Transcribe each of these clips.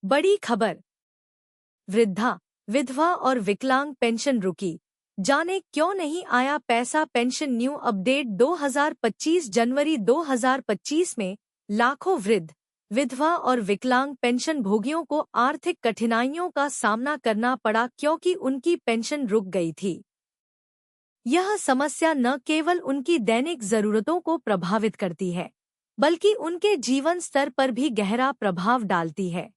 बड़ी खबर, वृद्धा, विधवा और विकलांग पेंशन रुकी, जाने क्यों नहीं आया पैसा। पेंशन न्यू अपडेट 2025 जनवरी 2025 में लाखों वृद्ध, विधवा और विकलांग पेंशन भोगियों को आर्थिक कठिनाइयों का सामना करना पड़ा क्योंकि उनकी पेंशन रुक गई थी। यह समस्या न केवल उनकी दैनिक जरूरतों को प्रभावित करती है, बल्कि उनके जीवन स्तर पर भी गहरा प्रभाव डालती है।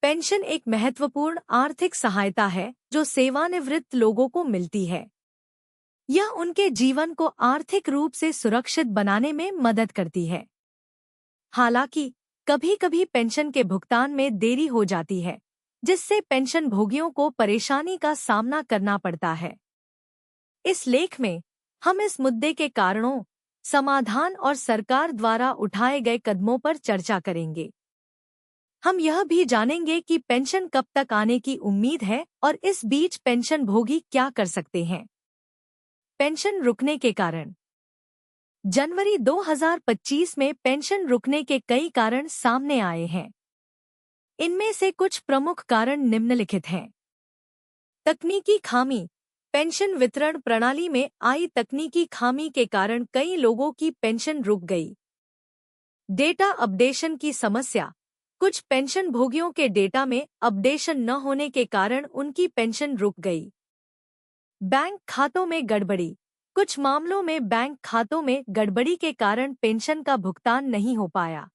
पेंशन एक महत्वपूर्ण आर्थिक सहायता है जो सेवानिवृत्त लोगों को मिलती है। यह उनके जीवन को आर्थिक रूप से सुरक्षित बनाने में मदद करती है। हालांकि कभी-कभी पेंशन के भुगतान में देरी हो जाती है, जिससे पेंशन भोगियों को परेशानी का सामना करना पड़ता है। इस लेख में हम इस मुद्दे के कारणों, समाधान और सरकार द्वारा उठाए गए कदमों पर चर्चा करेंगे। हम यह भी जानेंगे कि पेंशन कब तक आने की उम्मीद है और इस बीच पेंशन भोगी क्या कर सकते हैं। पेंशन रुकने के कारण। जनवरी 2025 में पेंशन रुकने के कई कारण सामने आए हैं। इनमें से कुछ प्रमुख कारण निम्नलिखित हैं। तकनीकी खामी। पेंशन वितरण प्रणाली में आई तकनीकी खामी के कारण कई लोगों की पेंशन रुक गई। डेटा अपडेशन की समस्या। कुछ पेंशन भोगियों के डेटा में अपडेशन न होने के कारण उनकी पेंशन रुक गई। बैंक खातों में गड़बड़ी। कुछ मामलों में बैंक खातों में गड़बड़ी के कारण पेंशन का भुगतान नहीं हो पाया।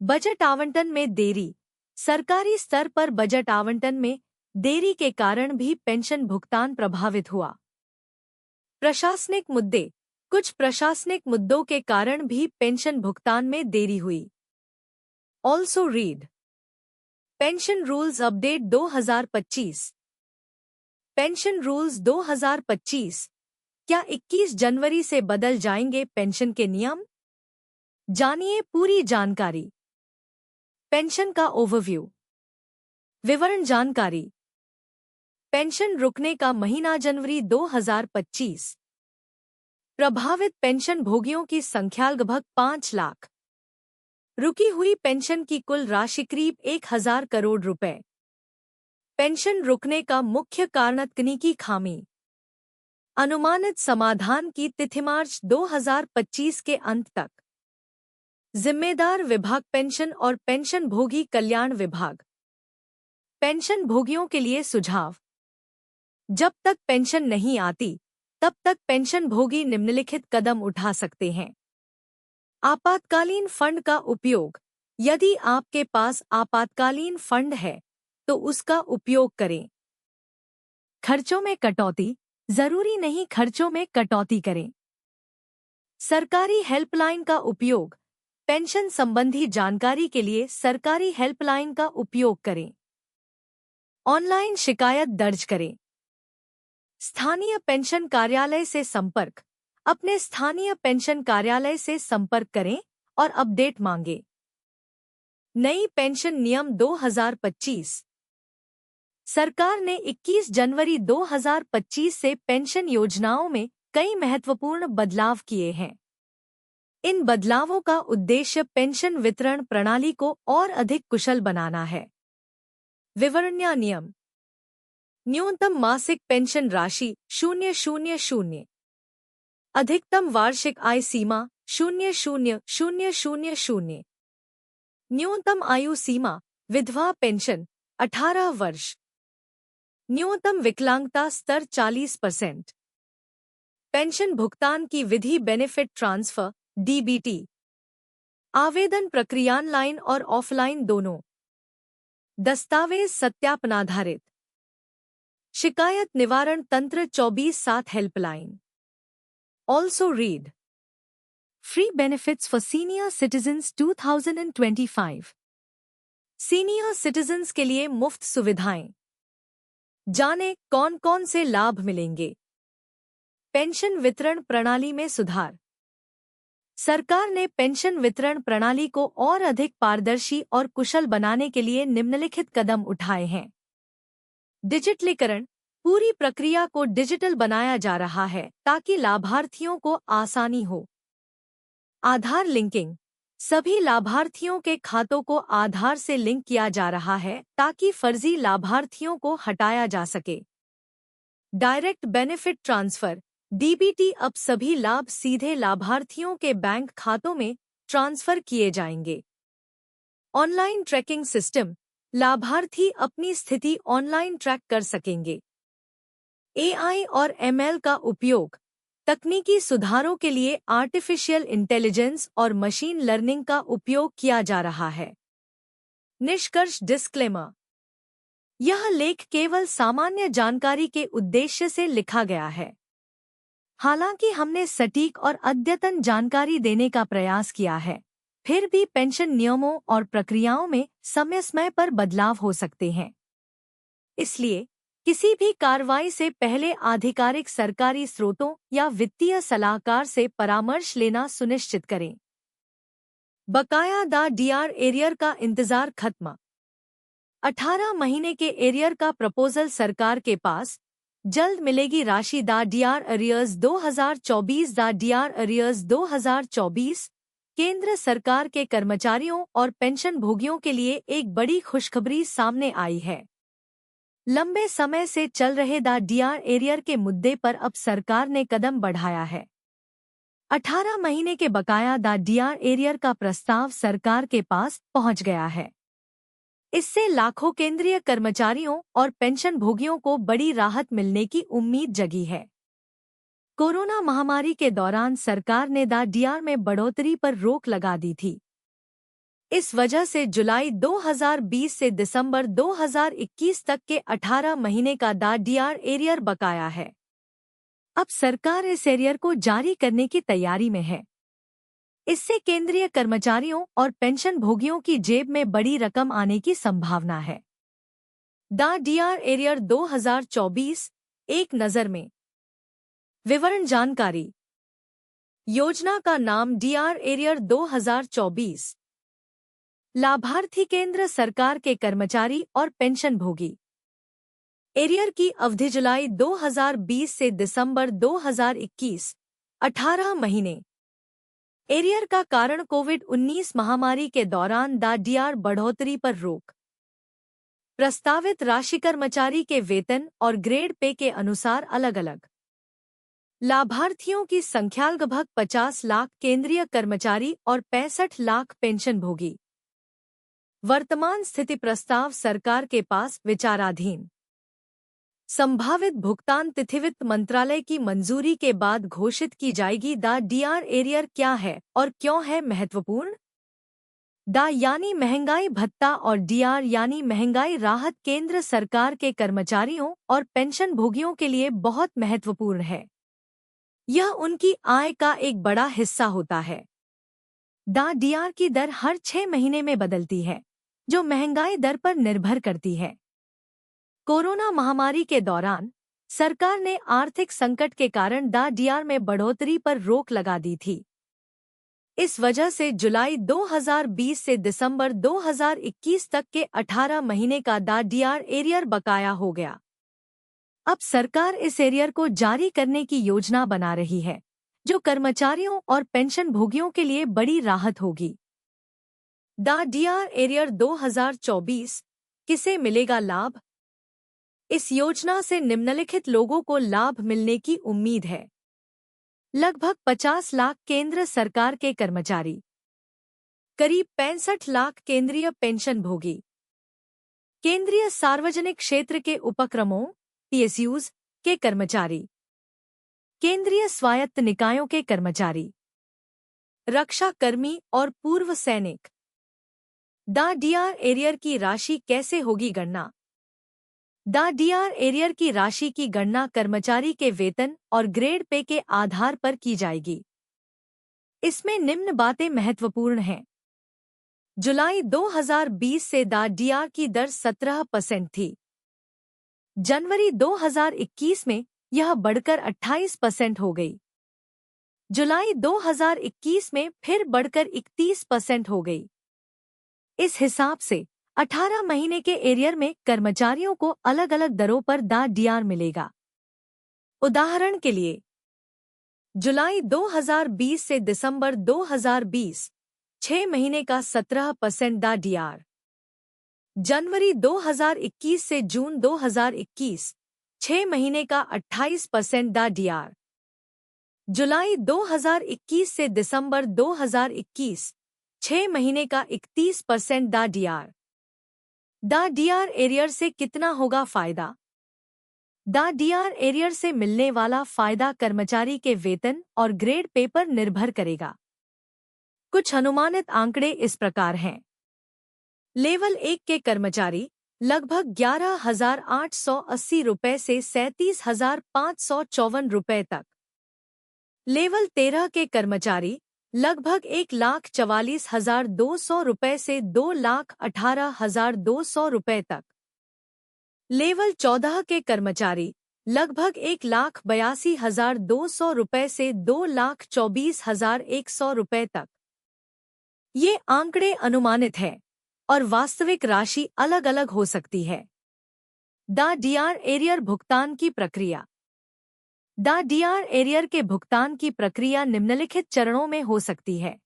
बजट आवंटन में देरी। सरकारी स्तर पर बजट आवंटन में देरी के कारण भी पेंशन भुगतान प्रभावित हुआ। प्रशासनिक मुद्दे। कुछ प्रशासनिक मुद्दों के कारण भी पेंशन भुगतान में देरी हुई। Also read pension rules update 2025। Pension rules 2025। क्या 21 जनवरी से बदल जाएंगे पेंशन के नियम? जानिए पूरी जानकारी। पेंशन का ओवरव्यू। विवरण जानकारी। पेंशन रुकने का महीना जनवरी 2025। प्रभावित पेंशन भोगियों की संख्या लगभग 5 लाख। रुकी हुई पेंशन की कुल राशि करीब 1000 करोड़ रुपए। पेंशन रुकने का मुख्य कारण तकनीकी खामी। अनुमानित समाधान की तिथि मार्च 2025 के अंत तक। जिम्मेदार विभाग पेंशन और पेंशन भोगी कल्याण विभाग। पेंशन भोगियों के लिए सुझाव। जब तक पेंशन नहीं आती, तब तक पेंशन भोगी निम्नलिखित कदम उठा सकते हैं। आपातकालीन फंड का उपयोग। यदि आपके पास आपातकालीन फंड है, तो उसका उपयोग करें। खर्चों में कटौती। जरूरी नहीं खर्चों में कटौती करें। सरकारी हेल्पलाइन का उपयोग। पेंशन संबंधी जानकारी के लिए सरकारी हेल्पलाइन का उपयोग करें। ऑनलाइन शिकायत दर्ज करें। स्थानीय पेंशन कार्यालय से संपर्क। अपने स्थानीय पेंशन कार्यालय से संपर्क करें और अपडेट मांगें। नई पेंशन नियम 2025। सरकार ने 21 जनवरी 2025 से पेंशन योजनाओं में कई महत्वपूर्ण बदलाव किए हैं। इन बदलावों का उद्देश्य पेंशन वितरण प्रणाली को और अधिक कुशल बनाना है। विवरणीय नियम। न्यूनतम मासिक पेंशन राशि 000। अधिकतम वार्षिक आय सीमा 00000। न्यूनतम आयु सीमा। विधवा पेंशन 18 वर्ष। न्यूनतम विकलांगता स्तर 40%। पेंशन भुगतान की विधि बेनिफिट ट्रांसफर डीबीटी। आवेदन प्रक्रिया ऑनलाइन और ऑफलाइन दोनों। दस्तावेज सत्यापनाधारित। शिकायत निवारण तंत्र 24/7 helpline. Also read Free Benefits for Senior Citizens 2025। Senior citizens के लिए मुफ्त सुविधाएं। जाने कौन कौन से लाभ मिलेंगे। पेंशन वितरण प्रणाली में सुधार। सरकार ने पेंशन वितरण प्रणाली को और अधिक पारदर्शी और कुशल बनाने के लिए निम्नलिखित कदम उठाए हैं। डिजिटलीकरण। पूरी प्रक्रिया को डिजिटल बनाया जा रहा है ताकि लाभार्थियों को आसानी हो। आधार लिंकिंग। सभी लाभार्थियों के खातों को आधार से लिंक किया जा रहा है ताकि फर्जी लाभार्थियों को हटाया जा सके। डायरेक्ट बेनिफिट ट्रांसफर डीबीटी अब सभी लाभ सीधे लाभार्थियों के बैंक खातों में ट्रांसफर किए जाएंगे। ऑनलाइन ट्रैकिंग सिस्टम लाभार्थी अपनी स्थिति ऑनलाइन ट्रैक कर सकेंगे। एआई और एमएल का उपयोग तकनीकी सुधारों के लिए आर्टिफिशियल इंटेलिजेंस और मशीन लर्निंग का उपयोग किया जा रहा है। निष्कर्ष डिस्क्लेमर। यह लेख केवल सामान्य जानकारी के उद्देश्य से लिखा गया है। हालांकि हमने सटीक और अद्यतन जानकारी देने का प्रयास किया है, फिर भी पेंशन नियमों और प्रक्रियाओं में समय समय पर बदलाव हो सकते हैं। इसलिए किसी भी कार्रवाई से पहले आधिकारिक सरकारी स्रोतों या वित्तीय सलाहकार से परामर्श लेना सुनिश्चित करें। बकाया डीआर एरियर का इंतजार खत्म। 18 महीने के एरियर का प्रपोजल सरकार के पास। जल्द मिलेगी राशि डीआर अरियर्स 2024 डीआर अरियर्स 2024। केंद्र सरकार के कर्मचारियों और पेंशन भोगियों के लिए एक बड़ी खुशखबरी सामने आई है। लंबे समय से चल रहे डीआर एरियर के मुद्दे पर अब सरकार ने कदम बढ़ाया है। 18 महीने के बकाया डीआर एरियर का प्रस्ताव सरकार के पास पहुंच गया है। इससे लाखों केंद्रीय कर्मचारियों और पेंशन भोगियों को बड़ी राहत मिलने की उम्मीद जगी है। कोरोना महामारी के दौरान सरकार ने डीआर में बढ़ोतरी पर रोक लगा दी थी। इस वजह से जुलाई 2020 से दिसंबर 2021 तक के 18 महीने का डीआर एरियर बकाया है। अब सरकार इस एरियर को जारी करने की तैयारी में है। इससे केंद्रीय कर्मचारियों और पेंशन भोगियों की जेब में बड़ी रकम आने की संभावना है। डीआर एरियर 2024 एक नज़र में। विवरण जानकारी। योजना का नाम डीआर एरियर 2024। लाभार्थी केंद्र सरकार के कर्मचारी और पेंशन भोगी। एरियर की अवधि जुलाई 2020 से दिसंबर 2021, 18 महीने। एरियर का कारण कोविड-19 महामारी के दौरान डीआर बढ़ोतरी पर रोक। प्रस्तावित राशि कर्मचारी के वेतन और ग्रेड पे के अनुसार अलग अलग। लाभार्थियों की संख्या लगभग 50 लाख केंद्रीय कर्मचारी और 65 लाख पेंशन भोगी। वर्तमान स्थिति प्रस्ताव सरकार के पास विचाराधीन। संभावित भुगतान तिथि वित्त मंत्रालय की मंजूरी के बाद घोषित की जाएगी। डीआर एरियर क्या है और क्यों है महत्वपूर्ण? यानी महंगाई भत्ता और डीआर यानी महंगाई राहत केंद्र सरकार के कर्मचारियों और पेंशन भोगियों के लिए बहुत महत्वपूर्ण है। यह उनकी आय का एक बड़ा हिस्सा होता है। डीआर की दर हर 6 महीने में बदलती है, जो महंगाई दर पर निर्भर करती है। कोरोना महामारी के दौरान सरकार ने आर्थिक संकट के कारण डीआर में बढ़ोतरी पर रोक लगा दी थी। इस वजह से जुलाई 2020 से दिसंबर 2021 तक के 18 महीने का डीआर एरियर बकाया हो गया। अब सरकार इस एरियर को जारी करने की योजना बना रही है, जो कर्मचारियों और पेंशन भोगियों के लिए बड़ी राहत होगी। डीआर एरियर 2024 किसे मिलेगा लाभ? इस योजना से निम्नलिखित लोगों को लाभ मिलने की उम्मीद है। लगभग 50 लाख केंद्र सरकार के कर्मचारी, करीब 65 लाख केंद्रीय पेंशन भोगी, केंद्रीय सार्वजनिक क्षेत्र के उपक्रमों पीएसयूज के कर्मचारी, केंद्रीय स्वायत्त निकायों के कर्मचारी, रक्षा कर्मी और पूर्व सैनिक। डीआर एरियर की राशि कैसे होगी गणना? डीआर एरियर की राशि की गणना कर्मचारी के वेतन और ग्रेड पे के आधार पर की जाएगी। इसमें निम्न बातें महत्वपूर्ण हैं। जुलाई 2020 से डीआर की दर 17% थी। जनवरी 2021 में यह बढ़कर 28% हो गई। जुलाई 2021 में फिर बढ़कर 31% हो गई। इस हिसाब से 18 महीने के एरियर में कर्मचारियों को अलग अलग दरों पर डीआर मिलेगा। उदाहरण के लिए जुलाई 2020 से दिसंबर 2020 6 महीने का 17% दा डीआर। जनवरी 2021 से जून 2021, 6 महीने का 28% दा डीआर। जुलाई 2021 से दिसंबर 2021, 6 महीने का 31% दा डीआर। दा डीआर एरियर से कितना होगा फायदा? दा डीआर एरियर से मिलने वाला फायदा कर्मचारी के वेतन और ग्रेड पे पर निर्भर करेगा। कुछ अनुमानित आंकड़े इस प्रकार हैं। लेवल 1 के कर्मचारी लगभग 11,880 रुपए से 37,554 रुपए तक। लेवल 13 के कर्मचारी लगभग 1,44,200 रुपए से 2,18,200 रुपए तक। लेवल 14 के कर्मचारी लगभग 1,82,200 रुपए से 2,24,100 रुपए तक। ये आंकड़े अनुमानित हैं और वास्तविक राशि अलग अलग हो सकती है। दा डीआर एरियर भुगतान की प्रक्रिया। दा डीआर एरियर के भुगतान की प्रक्रिया निम्नलिखित चरणों में हो सकती है।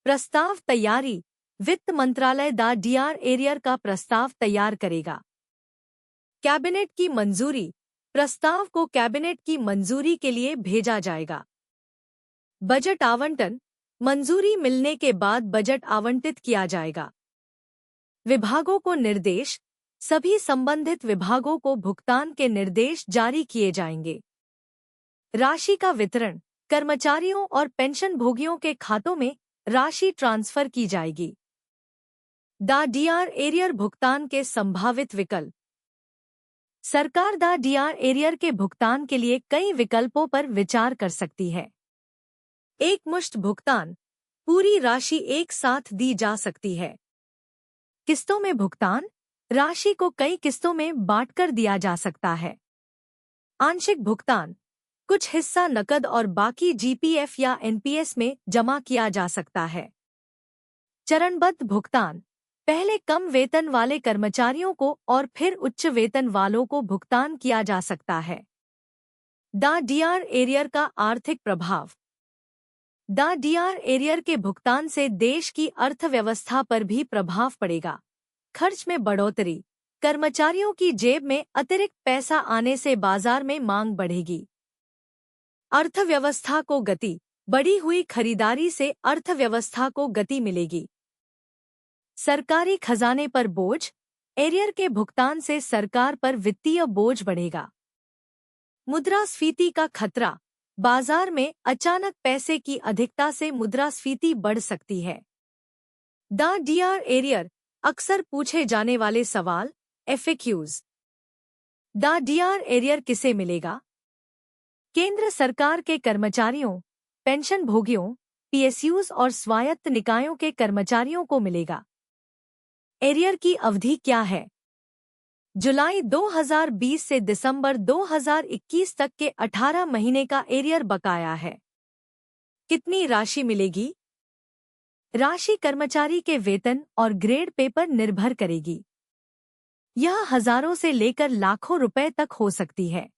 प्रस्ताव तैयारी। वित्त मंत्रालय दा डीआर एरियर का प्रस्ताव तैयार करेगा। कैबिनेट की मंजूरी। प्रस्ताव को कैबिनेट की मंजूरी के लिए भेजा जाएगा। बजट आवंटन। मंजूरी मिलने के बाद बजट आवंटित किया जाएगा। विभागों को निर्देश। सभी संबंधित विभागों को भुगतान के निर्देश जारी किए जाएंगे। राशि का वितरण। कर्मचारियों और पेंशन भोगियों के खातों में राशि ट्रांसफर की जाएगी। दा डीआर एरियर भुगतान के संभावित विकल्प। सरकार दा डीआर एरियर के भुगतान के लिए कई विकल्पों पर विचार कर सकती है। एकमुश्त भुगतान। पूरी राशि एक साथ दी जा सकती है। किस्तों में भुगतान। राशि को कई किस्तों में बांटकर दिया जा सकता है। आंशिक भुगतान। कुछ हिस्सा नकद और बाकी जीपीएफ या एनपीएस में जमा किया जा सकता है। चरणबद्ध भुगतान। पहले कम वेतन वाले कर्मचारियों को और फिर उच्च वेतन वालों को भुगतान किया जा सकता है। दा डीआर एरियर का आर्थिक प्रभाव। दा डीआर एरियर के भुगतान से देश की अर्थव्यवस्था पर भी प्रभाव पड़ेगा। खर्च में बढ़ोतरी। कर्मचारियों की जेब में अतिरिक्त पैसा आने से बाजार में मांग बढ़ेगी। अर्थव्यवस्था को गति। बढ़ी हुई खरीदारी से अर्थव्यवस्था को गति मिलेगी। सरकारी खजाने पर बोझ। एरियर के भुगतान से सरकार पर वित्तीय बोझ बढ़ेगा। मुद्रास्फीति का खतरा। बाजार में अचानक पैसे की अधिकता से मुद्रास्फीति बढ़ सकती है। दा डीआर एरियर। अक्सर पूछे जाने वाले सवाल एफएक्यूज। दा डीआर एरियर किसे मिलेगा? केंद्र सरकार के कर्मचारियों, पेंशन भोगियों, पीएसयूज और स्वायत्त निकायों के कर्मचारियों को मिलेगा। एरियर की अवधि क्या है? जुलाई 2020 से दिसंबर 2021 तक के 18 महीने का एरियर बकाया है। कितनी राशि मिलेगी? राशि कर्मचारी के वेतन और ग्रेड पे पर निर्भर करेगी। यह हजारों से लेकर लाखों रुपए तक हो सकती है।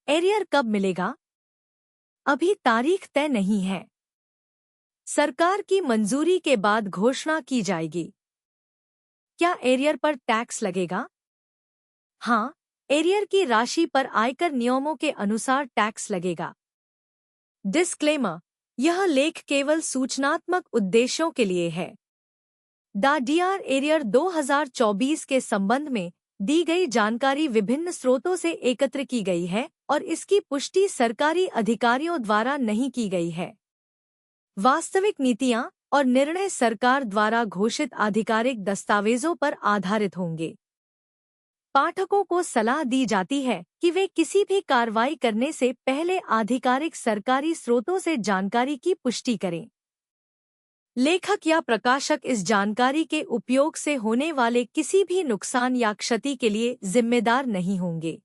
एरियर कब मिलेगा? अभी तारीख तय नहीं है। सरकार की मंजूरी के बाद घोषणा की जाएगी। क्या एरियर पर टैक्स लगेगा? हाँ, एरियर की राशि पर आयकर नियमों के अनुसार टैक्स लगेगा। डिस्क्लेमर। यह लेख केवल सूचनात्मक उद्देश्यों के लिए है। दा डीआर एरियर 2024 के संबंध में दी गई जानकारी विभिन्न स्रोतों से एकत्र की गई है और इसकी पुष्टि सरकारी अधिकारियों द्वारा नहीं की गई है। वास्तविक नीतियां और निर्णय सरकार द्वारा घोषित आधिकारिक दस्तावेजों पर आधारित होंगे। पाठकों को सलाह दी जाती है कि वे किसी भी कार्रवाई करने से पहले आधिकारिक सरकारी स्रोतों से जानकारी की पुष्टि करें। लेखक या प्रकाशक इस जानकारी के उपयोग से होने वाले किसी भी नुकसान या क्षति के लिए जिम्मेदार नहीं होंगे।